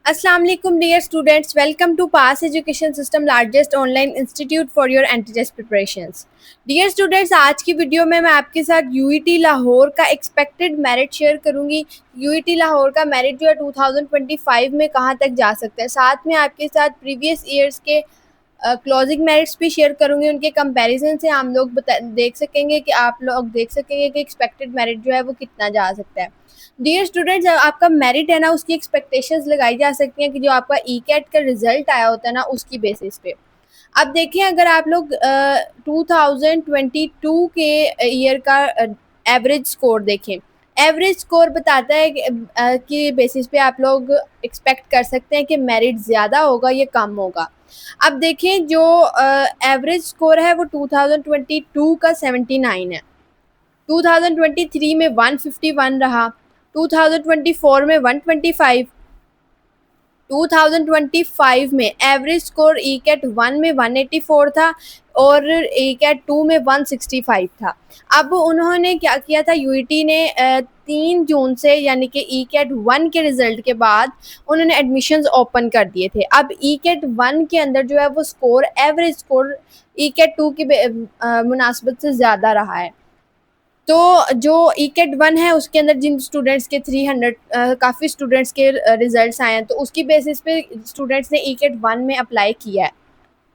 अस्सलाम वालेकुम dear students, welcome to pass education system largest online institute for your entry test preparations. Dear students, आज की video में मैं आपके साथ यूईटी लाहौर का एक्सपेक्टेड मेरिट शेयर करूंगी। यूईटी लाहौर का मेरिट जो है 2025 में कहां तक जा सकता है, साथ में आपके साथ प्रीवियस ईयर्स के क्लोजिंग मेरिट्स भी शेयर करूंगी। उनके कंपैरिजन से हम लोग देख सकेंगे कि आप लोग देख सकेंगे कि एक्सपेक्टेड मेरिट जो है वो कितना जा सकता है। डियर स्टूडेंट्स, आपका मेरिट है ना, उसकी एक्सपेक्टेशंस लगाई जा सकती हैं कि जो आपका ई कैट का रिजल्ट आया होता है ना, उसकी बेसिस पे। अब देखिए, अगर आप लोग 2022 के ईयर का एवरेज स्कोर देखें, एवरेज स्कोर बताता है कि बेसिस पे आप लोग एक्सपेक्ट कर सकते हैं कि मेरिट ज़्यादा होगा या कम होगा। अब देखें, जो एवरेज स्कोर है वो 2022 का 79 है, 2023 में 151 रहा, 2024 में 125, 2025 में एवरेज स्कोर ई कैट 1 में 184 था और ई कैट 2 में 165 था। अब उन्होंने क्या किया था, यूईटी ने 3 जून से यानी कि ई कैट 1 के रिजल्ट के बाद उन्होंने एडमिशन्स ओपन कर दिए थे। अब ई कैट 1 के अंदर जो है वो score, average score E CAT 2 की मुनासबत से ज़्यादा रहा है। तो जो ई कैट 1 है उसके अंदर जिन स्टूडेंट्स के 300 काफ़ी स्टूडेंट्स के रिजल्ट्स आए हैं, तो उसकी बेसिस पे स्टूडेंट्स ने ई कैट 1 में अप्लाई किया है,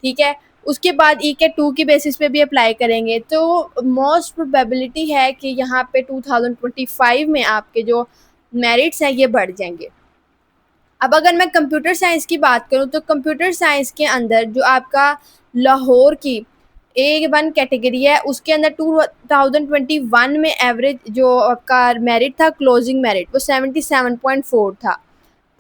ठीक है। उसके बाद ई कैट 2 की बेसिस पे भी अप्लाई करेंगे, तो मोस्ट प्रोबेबिलिटी है कि यहाँ पे 2025 में आपके जो मेरिट्स हैं ये बढ़ जाएंगे। अब अगर मैं कंप्यूटर साइंस की बात करूँ, तो कंप्यूटर साइंस के अंदर जो आपका लाहौर की A1 कैटेगरी है, उसके अंदर 2021 में एवरेज जो आपका मेरिट था, क्लोजिंग मेरिट, वो 77.4 था।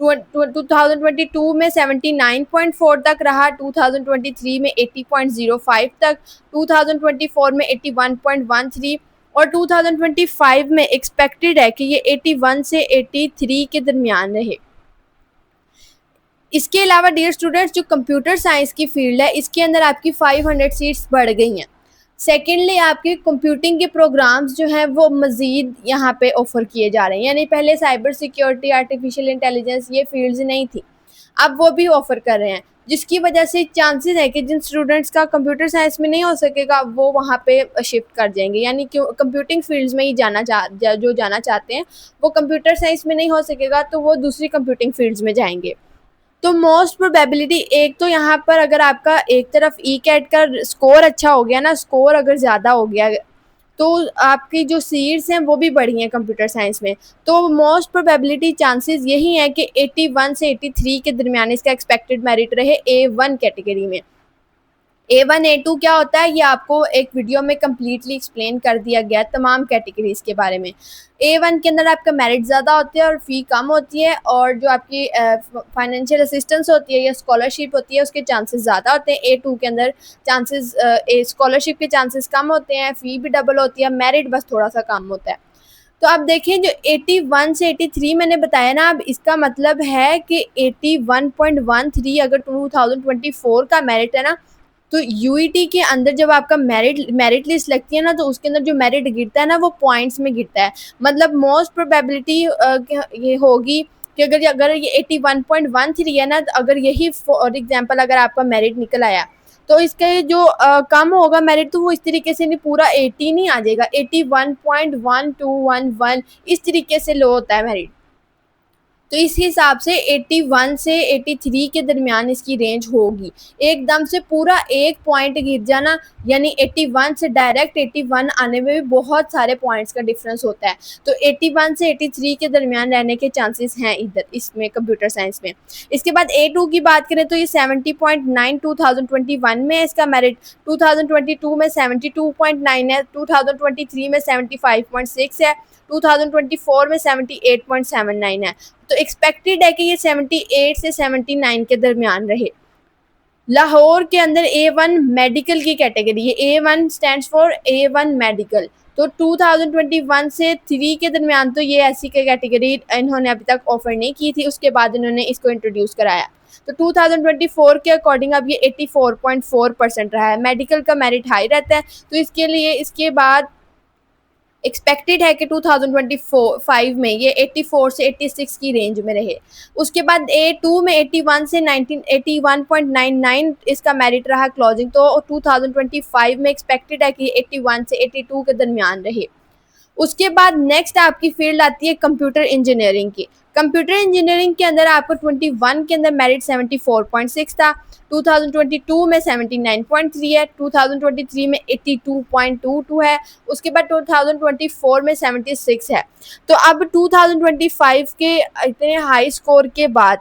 2022 में 79.4 तक रहा, 2023 में 80.05 तक, 2024 में 81.13 और 2025 में एक्सपेक्टेड है कि ये 81 से 83 के दरमियान रहे। इसके अलावा डियर स्टूडेंट्स, जो कंप्यूटर साइंस की फील्ड है, इसके अंदर आपकी 500 सीट्स बढ़ गई हैं। सेकेंडली, आपके कंप्यूटिंग के प्रोग्राम्स जो हैं वो मज़ीद यहाँ पे ऑफ़र किए जा रहे हैं, यानी पहले साइबर सिक्योरिटी, आर्टिफिशियल इंटेलिजेंस ये फील्ड्स नहीं थी, अब वो भी ऑफ़र कर रहे हैं, जिसकी वजह से चांसेस है कि जिन स्टूडेंट्स का कंप्यूटर साइंस में नहीं हो सकेगा वो वहाँ पे शिफ्ट कर जाएंगे, यानी कि कंप्यूटिंग फील्ड्स में ही जो जाना चाहते हैं वो कंप्यूटर साइंस में नहीं हो सकेगा तो वो दूसरी कंप्यूटिंग फील्ड्स में जाएंगे। तो मोस्ट प्रोबेबिलिटी, एक तो यहाँ पर अगर आपका एक तरफ ई कैट का स्कोर अच्छा हो गया ना, स्कोर अगर ज़्यादा हो गया तो आपकी जो सीट्स हैं वो भी बढ़ी हैं कंप्यूटर साइंस में। तो मोस्ट प्रोबेबिलिटी चांसेस यही हैं कि 81 से 83 के दरमियान इसका एक्सपेक्टेड मेरिट रहे A1 कैटेगरी में। A1 A2 क्या होता है, ये आपको एक वीडियो में कम्प्लीटली एक्सप्लेन कर दिया गया तमाम कैटेगरीज के बारे में। A1 के अंदर आपका मेरिट ज़्यादा होती है और फ़ी कम होती है, और जो आपकी फाइनेंशियल असिस्टेंस होती है या स्कॉलरशिप होती है उसके चांसेस ज़्यादा होते हैं। A2 के अंदर चांसेस, स्कॉलरशिप के चांसेस कम होते हैं, फ़ी भी डबल होती है, मेरिट बस थोड़ा सा कम होता है। तो आप देखें, जो 81 से 83 मैंने बताया ना, अब इसका मतलब है कि 81.13 अगर 2024 का मेरिट है ना, तो यूईटी के अंदर जब आपका मेरिट लिस्ट लगती है ना, तो उसके अंदर जो मेरिट गिरता है ना वो पॉइंट्स में गिरता है। मतलब मोस्ट प्रोबेबिलिटी ये होगी कि अगर ये 81.13 है ना, तो अगर यही फॉर एग्जांपल अगर आपका मेरिट निकल आया, तो इसका जो कम होगा मेरिट, तो वो इस तरीके से नहीं, पूरा 80 नहीं आ जाएगा, 81.1211 इस तरीके से लो होता है मेरिट। तो इस हिसाब से 81 से 83 के दरमियान इसकी रेंज होगी। एकदम से पूरा 1 पॉइंट गिर जाना, यानी 81 से डायरेक्ट 81 आने में भी बहुत सारे पॉइंट्स का डिफरेंस होता है। तो 81 से 83 के दरमियान रहने के चांसेस हैं इधर इसमें, कंप्यूटर साइंस में। इसके बाद A2 की बात करें तो ये 70.9 2021 में है इसका मेरिट, 2022 में 72.9 है, 2023 में 75.6 है, 2024 में 78.79 है। तो एक्सपेक्टेड है कि ये 78 से 79 के दरमियान रहे। लाहौर के अंदर A1 मेडिकल की कैटेगरी है, A1 stands for A1 medical. तो 2021 से 3 के दरमियान तो ये ऐसी कैटेगरी इन्होंने अभी तक ऑफर नहीं की थी, उसके बाद इन्होंने इसको इंट्रोड्यूस कराया। तो 2024 के अकॉर्डिंग अब ये 84.4% रहा है। मेडिकल का मेरिट हाई रहता है, तो इसके लिए इसके बाद एक्सपेक्टेड है कि 2024-5 में ये 84 से 86 की रेंज में रहे। उसके बाद A2 में 81 से 81.99 इसका मेरिट रहा क्लोजिंग, तो 2025 में एक्सपेक्टेड है कि 81 से 82 के दरमियान रहे। उसके बाद नेक्स्ट आपकी फील्ड आती है कंप्यूटर इंजीनियरिंग की। कंप्यूटर इंजीनियरिंग के अंदर आपको 21 के अंदर मेरिट 74.6 था, 2022 में 79.3 है, 2023 में 82.22 है, उसके बाद 2024 में 76 है। तो अब 2025 के इतने हाई स्कोर के बाद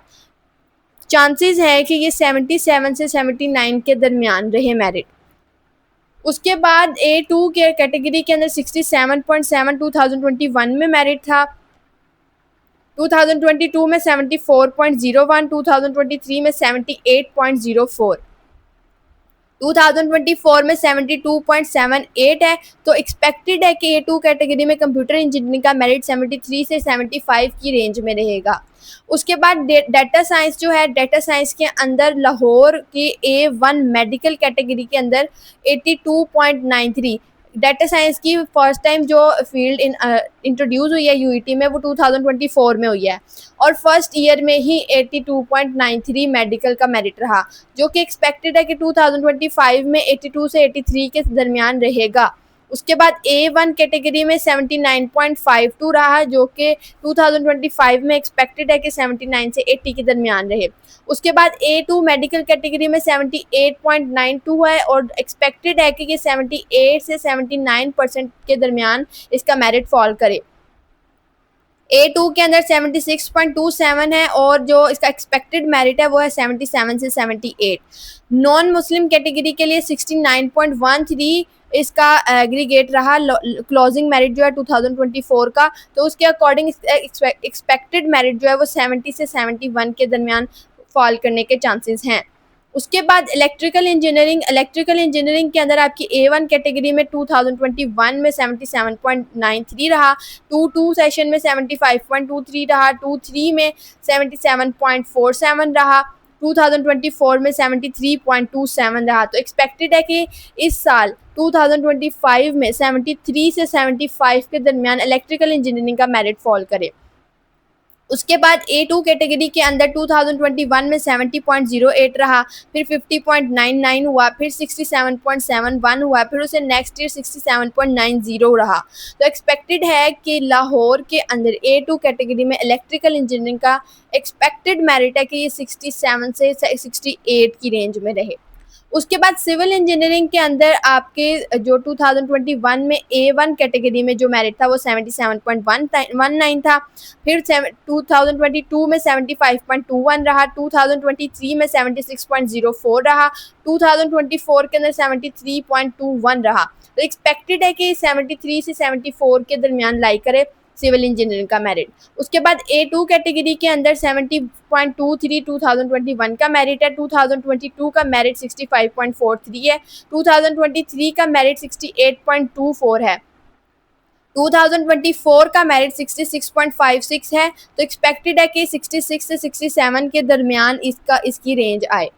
चांसेस है कि ये 77 से 79 के दरमियान रहे मेरिट। उसके बाद A2 के कैटेगरी के अंदर 67.7 2021 में मेरिट था, 2022 में 74.01, 2023 में 78.04, 2024 में 72.78 है। तो एक्सपेक्टेड है कि A2 कैटेगरी में कंप्यूटर इंजीनियरिंग का मेरिट 73 से 75 की रेंज में रहेगा। उसके बाद डाटा साइंस जो है, डाटा साइंस के अंदर लाहौर की A1 मेडिकल कैटेगरी के अंदर 82.93, डाटा साइंस की फर्स्ट टाइम जो फील्ड इंट्रोड्यूस हुई है यूईटी में वो 2024 में हुई है, और फर्स्ट ईयर में ही 82.93 मेडिकल का मेरिट रहा, जो कि एक्सपेक्टेड है कि 2025 में 82 से 83 के दरमियान रहेगा। उसके बाद A1 कैटेगरी में 79.52 रहा, जो कि 2025 में एक्सपेक्टेड है कि 79 से 80 के दरमियान रहे। उसके बाद A2 मेडिकल कैटेगरी में 78.92 है, और एक्सपेक्टेड है कि ये 78 से 79% के दरमियान इसका मेरिट फॉल करे। A2 के अंदर 76.27 है, और जो इसका एक्सपेक्टेड मेरिट है वो है 77 से 78। नॉन मुस्लिम कैटेगरी के लिए 69.13 इसका एग्रीगेट रहा क्लोजिंग मेरिट जो है 2024 का, तो उसके अकॉर्डिंग एक्सपेक्टेड मेरिट जो है वो 70 से 71 के दरमियान फॉल करने के चांसेस हैं। उसके बाद इलेक्ट्रिकल इंजीनियरिंग के अंदर आपकी A1 कैटेगरी में 2021 में 77.93 रहा, 22 सेशन में 75.23 रहा, 23 में 77.47 रहा, 2024 में 73.27 रहा। तो एक्सपेक्टेड है कि इस साल 2025 में 73 से 75 के दरमियान इलेक्ट्रिकल इंजीनियरिंग का मेरिट फॉल करे। उसके बाद A2 कैटेगरी के अंदर 2021 में 70.08 रहा, फिर 50.99 हुआ, फिर 67.71 हुआ, फिर उसे नेक्स्ट ईयर 67.90 रहा। तो एक्सपेक्टेड है कि लाहौर के अंदर A2 कैटेगरी में इलेक्ट्रिकल इंजीनियरिंग का एक्सपेक्टेड मेरिट है कि ये 67 से 68 की रेंज में रहे। उसके बाद सिविल इंजीनियरिंग के अंदर आपके जो 2021 में A1 कैटेगरी में जो मेरिट था वो 77.19 था, फिर 2022 में 75.21 रहा, 2023 में 76.04 रहा, 2024 के अंदर 73.21 रहा। तो एक्सपेक्टेड है कि 73 से 74 के दरमियान लाई करे सिविल इंजीनियरिंग का मेरिट। उसके बाद A2 कैटेगरी के अंदर 70.23 2021 का मेरिट है, 2022 का मेरिट 65.43 है, 2023 का मेरिट 68.24 है, 2024 का मेरिट 66.56 है। तो एक्सपेक्टेड है कि 66 से 67 के दरमियान इसकी रेंज आए।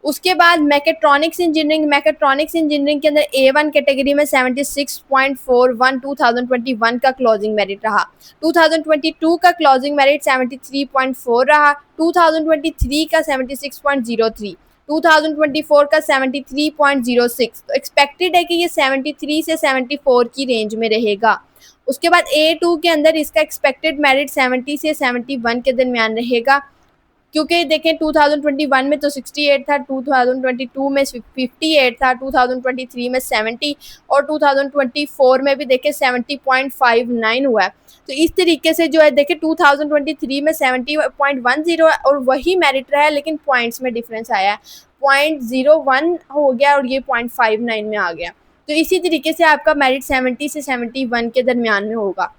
उसके बाद मैकेट्रॉनिक्स इंजीनियरिंग के अंदर A1 कैटेगरी में 76.41 2021 का क्लोजिंग मेरिट रहा, 2022 का क्लोजिंग मेरिट 73.4 रहा, 2023 का 76.03, 2024 का 73.06। तो एक्सपेक्टेड है कि ये 73 से 74 की रेंज में रहेगा। उसके बाद A2 के अंदर इसका एक्सपेक्टेड मेरिट 70 से 71 के दरमियान रहेगा, क्योंकि देखें 2021 में तो 68 था, 2022 में 58 था, 2023 में 70 और 2024 में भी देखें 70.59 हुआ है। तो इस तरीके से जो है देखें 2023 में 70.10 है और वही मेरिट रहा है, लेकिन पॉइंट्स में डिफरेंस आया है, 0.01 हो गया और ये 0.59 में आ गया। तो इसी तरीके से आपका मेरिट 70 से 71 के दरमियान में होगा।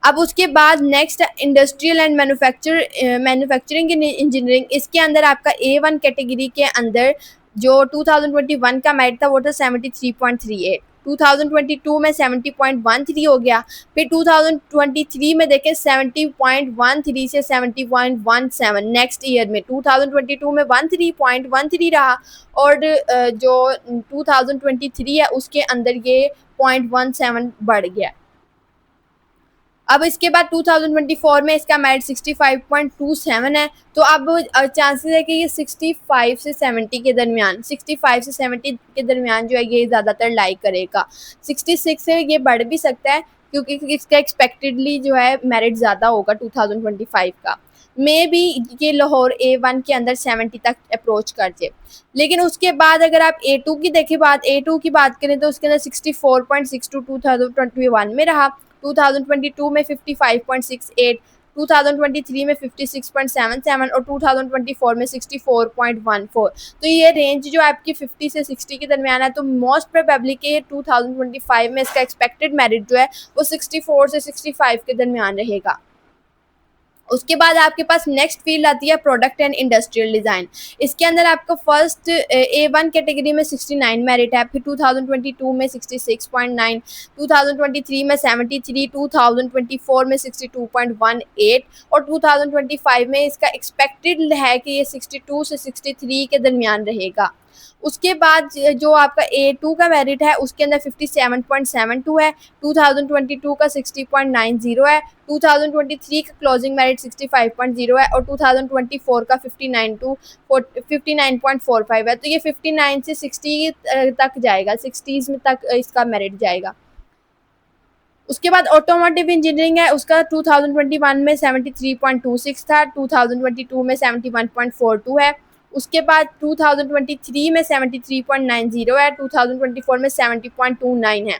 अब उसके बाद next industrial and manufacturing engineering, इसके अंदर आपका A1 कैटेगरी के अंदर जो 2021 का मेरिट था वो था 73.38, 2022 में 70.13 हो गया, फिर 2023 में देखें 70.13 से 70.17, नेक्स्ट ईयर में 2022 में 13.13 रहा, और जो 2023 है उसके अंदर ये 0.17 बढ़ गया। अब इसके बाद 2024 में इसका मेरिट 65.27 है। तो अब चांसेस है कि ये 65 से 70 के दरमियान, 65 से 70 के दरमियान जो है ये ज़्यादातर लाइक करेगा। 66 से ये बढ़ भी सकता है क्योंकि इसका एक्सपेक्टेडली जो है मेरिट ज़्यादा होगा 2025 का। मे बी ये लाहौर A1 के अंदर 70 तक अप्रोच कर जाए। लेकिन उसके बाद अगर आप A2 की देखें A2 की बात करें तो उसके अंदर 64.62 2021 में रहा, 2022 में 55.68, 2023 में 56.77 और 2024 में 64.14। तो ये रेंज जो आपकी 50 से 60 के दरमियान है, तो मोस्ट प्रोबेबली कि 2025 में इसका एक्सपेक्टेड मेरिट जो है वो 64 से 65 के दरमियान रहेगा। उसके बाद आपके पास नेक्स्ट फील्ड आती है प्रोडक्ट एंड इंडस्ट्रियल डिज़ाइन। इसके अंदर आपको फर्स्ट A1 कैटेगरी में 69 मेरिट है, फिर 2022 में 66.9, 2023 में 73, 2024 में 62.18 और 2025 में इसका एक्सपेक्टेड है कि ये 62 से 63 के दरमियान रहेगा। उसके बाद जो आपका A2 का मेरिट है उसके अंदर 57.72 है, 2022 का 60.90 है, 2023 का क्लोजिंग मेरिट 65.0 है और 2024 का 59.45 है। तो ये 59 से 60 तक जाएगा, 60s में तक इसका मेरिट जाएगा। उसके बाद ऑटोमोटिव इंजीनियरिंग है, उसका 2021 में 73.26 था, 2022 में 71.42 है। उसके बाद 2023 में 73.90 है, 2024 में 70.29 है।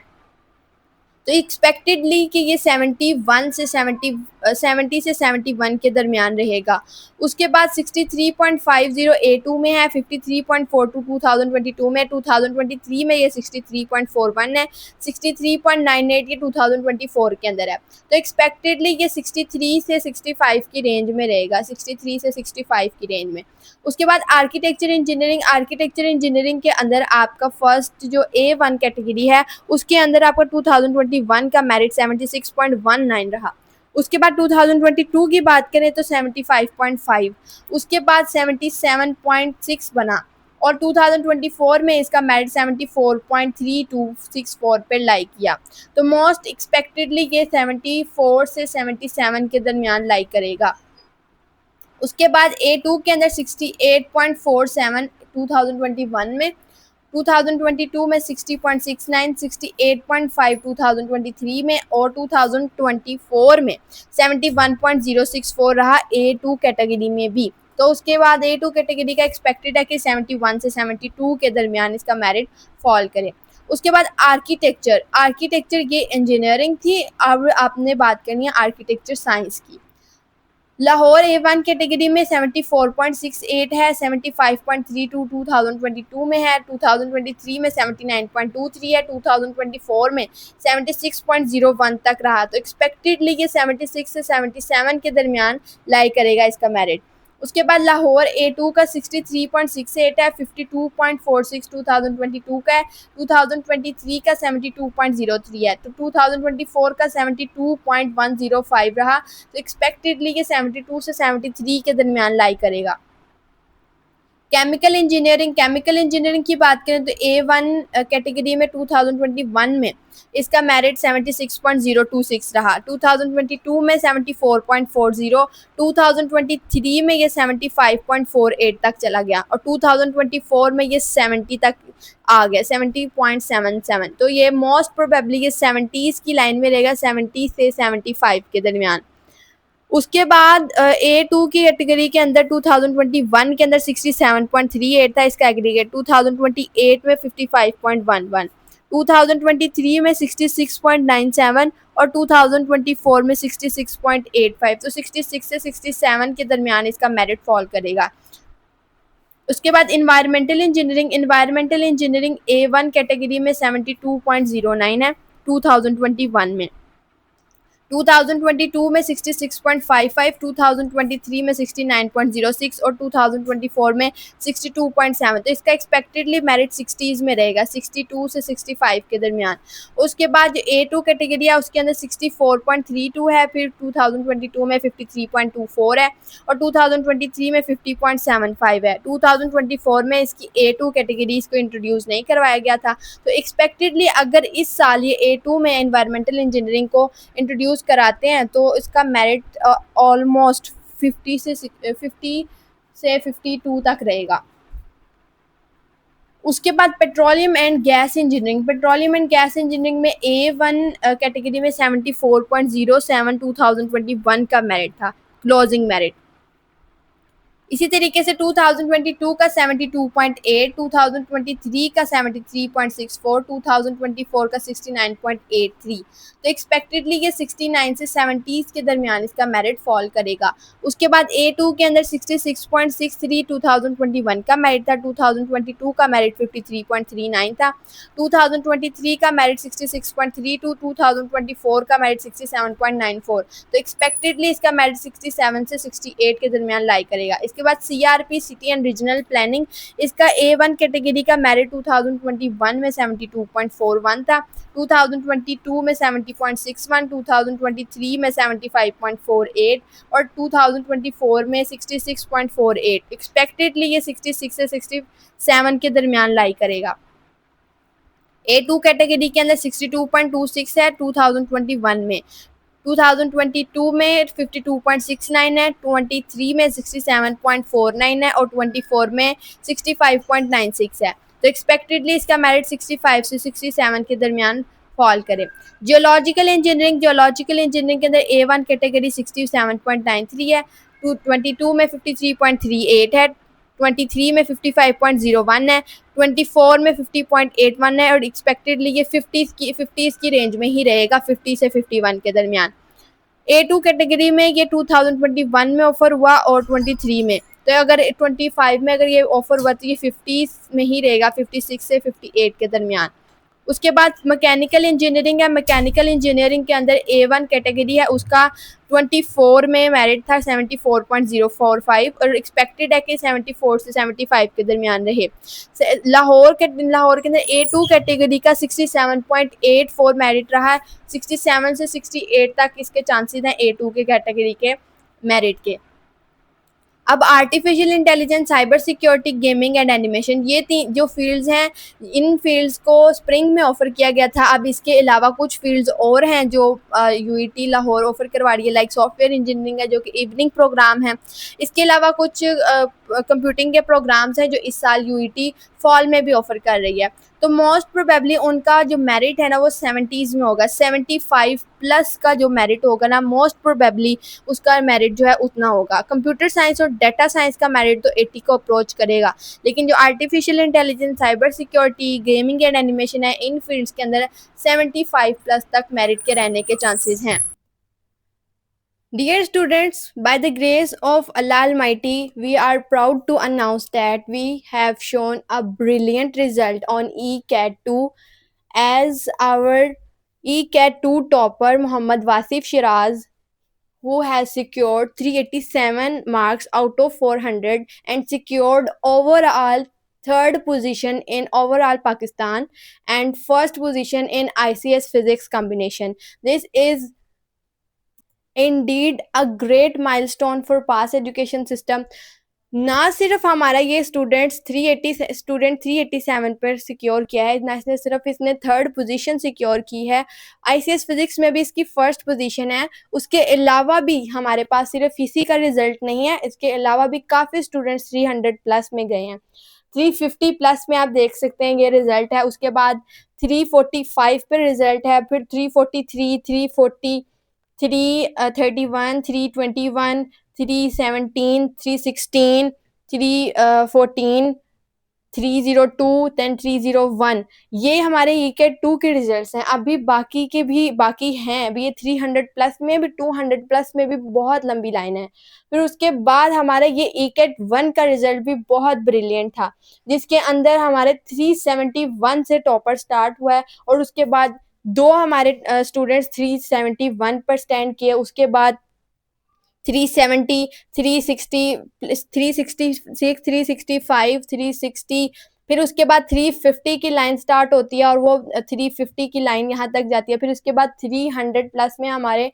तो एक्सपेक्टेडली कि ये 71 से 70 से 71 के दरमियान रहेगा। उसके बाद 63.50 A2 में है, 53.42 2022 में, 2023 में ये 63.41 है, 63.98 ये 2024 के अंदर है। तो एक्सपेक्टेडली ये 63 से 65 की रेंज में रहेगा, 63 से 65 की रेंज में। उसके बाद आर्किटेक्चर इंजीनियरिंग के अंदर आपका फर्स्ट जो A1 कैटेगरी है उसके अंदर आपका 2021 का मेरिट 76.19 रहा। उसके बाद 2022 की बात करें तो 75.5, उसके बाद 77.6 बना और 2024 में इसका मेरिट 74.3264 पे लाइक किया। तो मोस्ट एक्सपेक्टेडली ये 74 से 77 के दरमियान लाइक करेगा। उसके बाद A2 के अंदर 68.47 2021 में, 2022 में 60.69, 68.5 2023 में और 2024 में 71.064 रहा A2 कैटेगरी में भी। तो उसके बाद A2 कैटेगरी का एक्सपेक्टेड है कि 71 से 72 के दरमियान इसका मेरिट फॉल करे। उसके बाद आर्किटेक्चर ये इंजीनियरिंग थी। अब आपने बात करनी है आर्किटेक्चर साइंस की। लाहौर A1 कैटेगरी में 74.68 है, 75.32 2022 में है, 2023 में 79.23 है, 2024 में 76.01 तक रहा। तो एक्सपेक्टेडली ये 76 से 77 के दरमियान लाई करेगा इसका मेरिट। उसके बाद लाहौर A2 का 63.68 है, 52.46 2022 का है, 2023 का 72.03 है, तो 2024 का 72.105 रहा। तो एक्सपेक्टेडली ये 72 से 73 के दरमियान लाई करेगा। केमिकल इंजीनियरिंग की बात करें तो A1 कैटेगरी में 2021 में इसका मेरिट 76.026 रहा, 2022 में 74.40, 2023 में ये 75.48 तक चला गया और 2024 में ये 70 तक आ गया, 70.77। तो ये मोस्ट प्रोबेबली ये 70s की लाइन में रहेगा, 70 से 75 के दरमियान। उसके बाद A2 की कैटेगरी के अंदर 2021 के अंदर 67.38 था इसका एग्रीगेट, 2028 में 55.11, 2023 में 66.97 और 2024 में 66.85। तो 66 से 67 के दरमियान इसका मेरिट फॉल करेगा। उसके बाद इन्वायरमेंटल इंजीनियरिंग A1 कैटेगरी में 72.09 है 2021 में, 2022 में 66.55, 2023 में 69.06 और 2024 में 62.7। तो इसका एक्सपेक्टेडली मेरिट 60s में रहेगा, 62 से 65 के दरमियान। उसके बाद जो A2 कैटेगरी है उसके अंदर 64.32 है, फिर 2022 में 53.24 है और 2023 में 50.75 है। 2024 में इसकी A2 कैटेगरीज को इंट्रोड्यूस नहीं करवाया गया था। तो एक्सपेक्टेडली अगर इस साल ये A2 में एनवायरमेंटल इंजीनियरिंग को इंट्रोड्यूस कराते हैं तो इसका मेरिट ऑलमोस्ट 50 से 52 तक रहेगा। उसके बाद petroleum and gas engineering, petroleum and gas engineering में A1 कैटेगरी में 74.07 2021 का मेरिट था, क्लोजिंग मेरिट। इसी तरीके से 2022 का 72.8, 2023 का 73.64, 2024 का 69.83। तो एक्सपेक्टेडली ये 69 से 70s के दरमियान इसका मेरिट फॉल करेगा। उसके बाद A2 के अंदर 66.63 2021 का मेरिट था, 2022 का मेरिट 53.39 था, 2023 का मेरिट 66.32, 2024 का मेरिट 67.94। तो एक्सपेक्टेडली इसका मेरिट 67 से 68 के दरमियान लाई करेगा। इसके बाद CRP city and regional planning, इसका A1 कैटेगरी का मेरिट 2021 में 72.41 था, 2022 में 70.61, 2023 में 75.48 और 2024 में 66.48। एक्सपेक्टेडली ये 66 से 67 के दरमियान लाई करेगा। A2 कैटेगरी के अंदर 62.26 है 2021 में, 2022 में 52.69 है, 23 में 67.49 है और 24 में 65.96 है। तो एक्सपेक्टेडली इसका मेरिट 65 से 67 के दरमियान फॉल करे। जियोलॉजिकल इंजीनियरिंग, जियोलॉजिकल इंजीनियरिंग के अंदर A1 कैटेगरी 67.93 है, 22 में 53.38 है, 23 में 55.01 है, 24 में 50.81 है और एक्सपेक्टेडली ये 50s की रेंज में ही रहेगा, 50 से 51 के दरमियान। A2 कैटेगरी में ये 2021 में ऑफर हुआ और 23 में, तो अगर 25 में अगर ये ऑफर हुआ तो ये 50s में ही रहेगा, 56 से 58 के दरमियान। उसके बाद मैकेनिकल इंजीनियरिंग है, मैकेनिकल इंजीनियरिंग के अंदर A1 कैटेगरी है, उसका 24 में मेरिट था 74.045 और एक्सपेक्टेड है कि 74 से 75 के दरमियान रहे। लाहौर के अंदर A2 कैटेगरी का 67.84 मेरिट रहा है, 67 से 68 तक इसके चांसेस हैं A2 के कैटेगरी के मेरिट के। अब artificial intelligence, cyber security, gaming and animation, ये तीन जो फील्ड्स हैं, इन फील्ड्स को स्प्रिंग में ऑफ़र किया गया था। अब इसके अलावा कुछ फील्ड्स और हैं जो UET लाहौर ऑफ़र करवा रही है, लाइक सॉफ्टवेयर इंजीनियरिंग है जो कि इवनिंग प्रोग्राम है। इसके अलावा कुछ कंप्यूटिंग के प्रोग्राम्स हैं जो इस साल UET फॉल में भी ऑफ़र कर रही है। तो मोस्ट प्रोबेबली उनका जो मेरिट है ना वो 70s में होगा, 75 प्लस का जो मेरिट होगा ना मोस्ट प्रोबेबली उसका मेरिट जो है उतना होगा। कंप्यूटर साइंस और डाटा साइंस का मेरिट तो 80 को अप्रोच करेगा, लेकिन जो artificial intelligence, cyber security, gaming and animation है, इन फील्ड्स के अंदर 75 प्लस तक मेरिट के रहने के चांसेस हैं। Dear students, by the grace of Allah Almighty, we are proud to announce that we have shown a brilliant result on ECAT 2 as our ECAT 2 topper Muhammad Wasif Shiraz, who has secured 387 marks out of 400 and secured overall third position in overall Pakistan and first position in ICS physics combination. This is indeed a great milestone for past education system. ना सिर्फ हमारा ये student 387 पर secure किया है, ना सिर्फ इसने थर्ड पोजीशन सिक्योर की है, ICS फिजिक्स में भी इसकी फर्स्ट पोजीशन है। उसके अलावा भी हमारे पास सिर्फ इसी का रिजल्ट नहीं है, इसके अलावा भी काफ़ी स्टूडेंट्स 300 प्लस में गए हैं। 350 प्लस में आप देख सकते हैं ये रिजल्ट है। उसके बाद 345 पर रिजल्ट है, फिर 343, 340, 331, 321, 317, 316, 314, 302, then 301, ये हमारे ECAT 2 के रिजल्ट्स हैं। अभी बाकी के भी बाकी हैं, अभी ये 300 प्लस में भी, 200 प्लस में भी बहुत लंबी लाइन है। फिर उसके बाद हमारा ये ECAT 1 का रिजल्ट भी बहुत ब्रिलियंट था, जिसके अंदर हमारे 371 से टॉपर स्टार्ट हुआ है और उसके बाद दो हमारे स्टूडेंट्स 371 पर स्टैंड किए, उसके बाद 370, 360, 366, 365, 360, फिर उसके बाद 350 की लाइन स्टार्ट होती है और वो 350 की लाइन यहाँ तक जाती है। फिर उसके बाद 300 प्लस में हमारे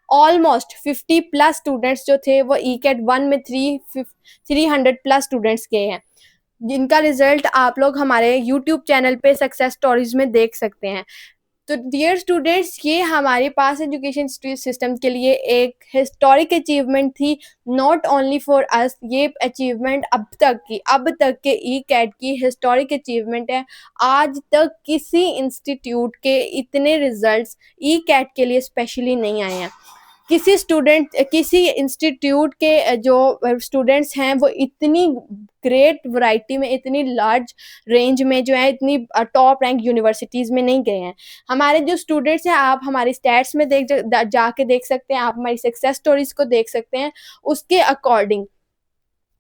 ऑलमोस्ट 50 प्लस स्टूडेंट्स जो थे वो ई कैट 1 में 300 प्लस स्टूडेंट्स गए हैं, जिनका रिजल्ट आप लोग हमारे यूट्यूब चैनल पे सक्सेस स्टोरीज में देख सकते हैं। तो डियर स्टूडेंट्स, ये हमारे पास एजुकेशन सिस्टम के लिए एक हिस्टोरिक अचीवमेंट थी, नॉट ओनली फॉर अस। ये अचीवमेंट अब तक के ई कैट की हिस्टोरिक अचीवमेंट है। आज तक किसी इंस्टीट्यूट के इतने रिजल्ट्स ई कैट के लिए स्पेशली नहीं आए हैं। किसी इंस्टीट्यूट के जो स्टूडेंट्स हैं वो इतनी ग्रेट वैरायटी में, इतनी लार्ज रेंज में जो है, इतनी टॉप रैंक यूनिवर्सिटीज़ में नहीं गए हैं। हमारे जो स्टूडेंट्स हैं, आप हमारी स्टैट्स में जाके देख सकते हैं, आप हमारी सक्सेस स्टोरीज को देख सकते हैं। उसके अकॉर्डिंग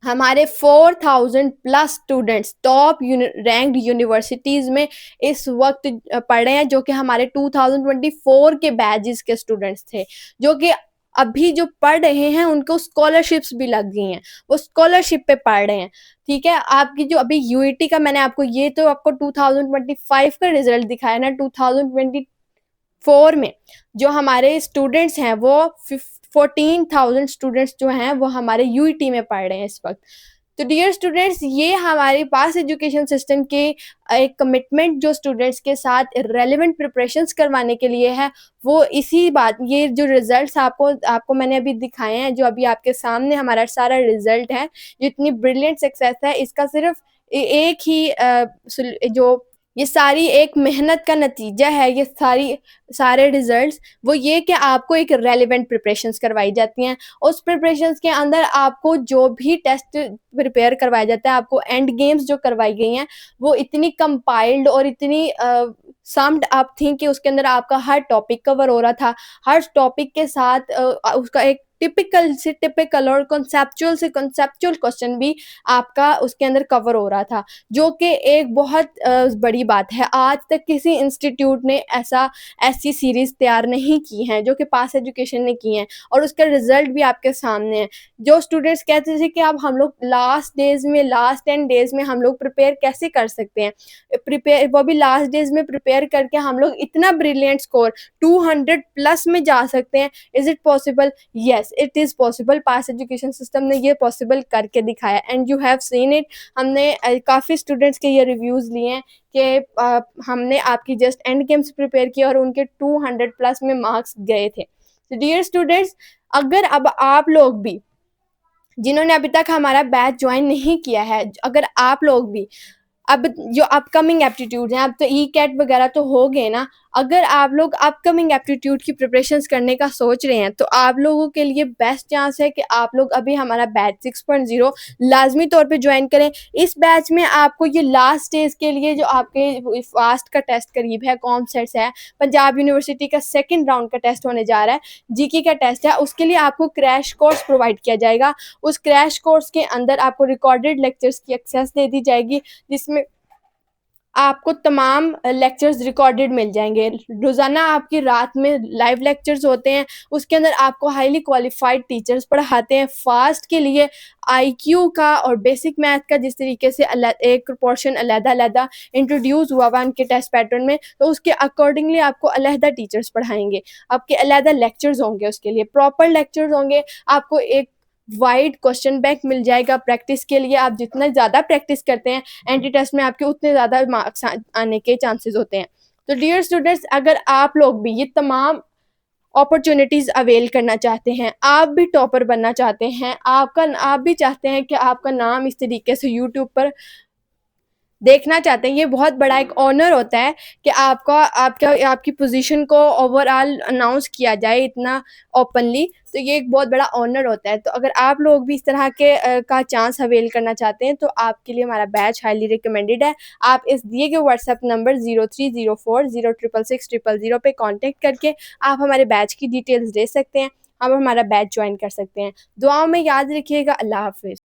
हमारे 4000 plus students top ranked universities में इस वक्त पढ़ रहे हैं, जो कि हमारे 2024 के बैचेस के स्टूडेंट्स थे, जो कि अभी जो पढ़ रहे हैं उनको स्कॉलरशिप्स भी लग गई हैं, वो स्कॉलरशिप पे पढ़ रहे हैं। ठीक है, आपकी जो अभी यूईटी का मैंने आपको, ये तो आपको 2025 का रिजल्ट दिखाया ना, 2024 में जो हमारे स्टूडेंट्स हैं वो 14,000 स्टूडेंट्स जो हैं वो हमारे यूईटी में पढ़ रहे हैं इस वक्त। तो डियर स्टूडेंट्स, ये हमारे पास एजुकेशन सिस्टम के एक कमिटमेंट जो स्टूडेंट्स के साथ रेलेवेंट प्रिपरेशंस करवाने के लिए है, वो इसी बात, ये जो रिजल्ट्स आपको मैंने अभी दिखाए हैं, जो अभी आपके सामने हमारा सारा रिजल्ट है, जितनी ब्रिलियंट सक्सेस है, इसका सिर्फ एक ही जो ये सारी एक मेहनत का नतीजा है। ये सारे रिजल्ट्स वो ये कि आपको एक रेलिवेंट प्रिपरेशंस करवाई जाती हैं। उस प्रिपरेशंस के अंदर आपको जो भी टेस्ट प्रिपेयर करवाया जाता है, आपको एंड गेम्स जो करवाई गई हैं वो इतनी कंपाइल्ड और इतनी सम्ड अप थी कि उसके अंदर आपका हर टॉपिक कवर हो रहा था। हर टॉपिक के साथ उसका एक टिपिकल और कॉन्सेप्चुअल क्वेश्चन भी आपका उसके अंदर कवर हो रहा था, जो कि एक बहुत बड़ी बात है। आज तक किसी इंस्टीट्यूट ने ऐसी सीरीज तैयार नहीं की हैं जो कि पास एजुकेशन ने की हैं, और उसका रिजल्ट भी आपके सामने है। जो स्टूडेंट्स कहते थे कि अब हम लोग लास्ट 10 डेज में हम लोग प्रिपेयर कैसे कर सकते हैं, वो भी लास्ट डेज में प्रिपेयर करके हम लोग इतना ब्रिलियंट स्कोर 200 प्लस में जा सकते हैं। Is it possible? Yes, it is possible. Pass education system ने ये पॉसिबल करके दिखाया, and you have seen it. हमने काफ़ी स्टूडेंट्स के ये रिव्यूज़ लिए हैं कि हमने आपकी जस्ट एंड गेम्स प्रिपेयर किया और उनके 200 प्लस में मार्क्स गए थे। तो डियर स्टूडेंट्स, अगर अब आप लोग भी, जिन्होंने अभी तक हमारा बैच ज्वाइन नहीं किया है, अगर आप लोग भी अब जो अपकमिंग एप्टीट्यूड हैं, अब तो ई कैट वगैरह तो हो गए ना, अगर आप लोग अपकमिंग एप्टीट्यूड की प्रिपरेशंस करने का सोच रहे हैं, तो आप लोगों के लिए बेस्ट चांस है कि आप लोग अभी हमारा बैच 6.0 लाजमी तौर पे ज्वाइन करें। इस बैच में आपको ये लास्ट स्टेज के लिए जो आपके फास्ट का टेस्ट करीब है, कॉमसेट्स है, पंजाब यूनिवर्सिटी का सेकेंड राउंड का टेस्ट होने जा रहा है, जीके का टेस्ट है, उसके लिए आपको क्रैश कोर्स प्रोवाइड किया जाएगा। उस क्रैश कोर्स के अंदर आपको रिकॉर्डेड लेक्चर्स की एक्सेस दे दी जाएगी, जिसमें आपको तमाम लेक्चर्स रिकॉर्डेड मिल जाएंगे। रोज़ाना आपकी रात में लाइव लेक्चर्स होते हैं, उसके अंदर आपको हाईली क्वालिफाइड टीचर्स पढ़ाते हैं। फास्ट के लिए आईक्यू का और बेसिक मैथ का जिस तरीके से एक पोर्शन अलग-अलग इंट्रोड्यूस हुआ हुआ उनके टेस्ट पैटर्न में, तो उसके अकॉर्डिंगली आपको अलग टीचर्स पढ़ाएंगे, आपके अलग लेक्चर्स होंगे, उसके लिए प्रॉपर लेक्चर्स होंगे। आपको एक वाइड क्वेश्चन बैंक मिल जाएगा प्रैक्टिस के लिए। आप जितना ज़्यादा प्रैक्टिस करते हैं एंटी टेस्ट में, आपके उतने ज़्यादा मार्क्स आने के चांसेस होते हैं। तो डियर स्टूडेंट्स, अगर आप लोग भी ये तमाम अपॉर्चुनिटीज़ अवेल करना चाहते हैं, आप भी टॉपर बनना चाहते हैं, आप भी चाहते हैं कि आपका नाम इस तरीके से यूट्यूब पर देखना चाहते हैं, ये बहुत बड़ा एक ऑनर होता है कि आपकी पोजीशन को ओवरऑल अनाउंस किया जाए इतना ओपनली, तो ये एक बहुत बड़ा ऑनर होता है। तो अगर आप लोग भी इस तरह के का चांस अवेल करना चाहते हैं, तो आपके लिए हमारा बैच हाईली रिकमेंडेड है। आप इस दिए गए व्हाट्सएप नंबर 0304066600 पे कांटेक्ट करके आप हमारे बैच की डिटेल्स ले सकते हैं, आप हमारा बैच ज्वाइन कर सकते हैं। दुआओं में याद रखिएगा। अल्लाह हाफिज़।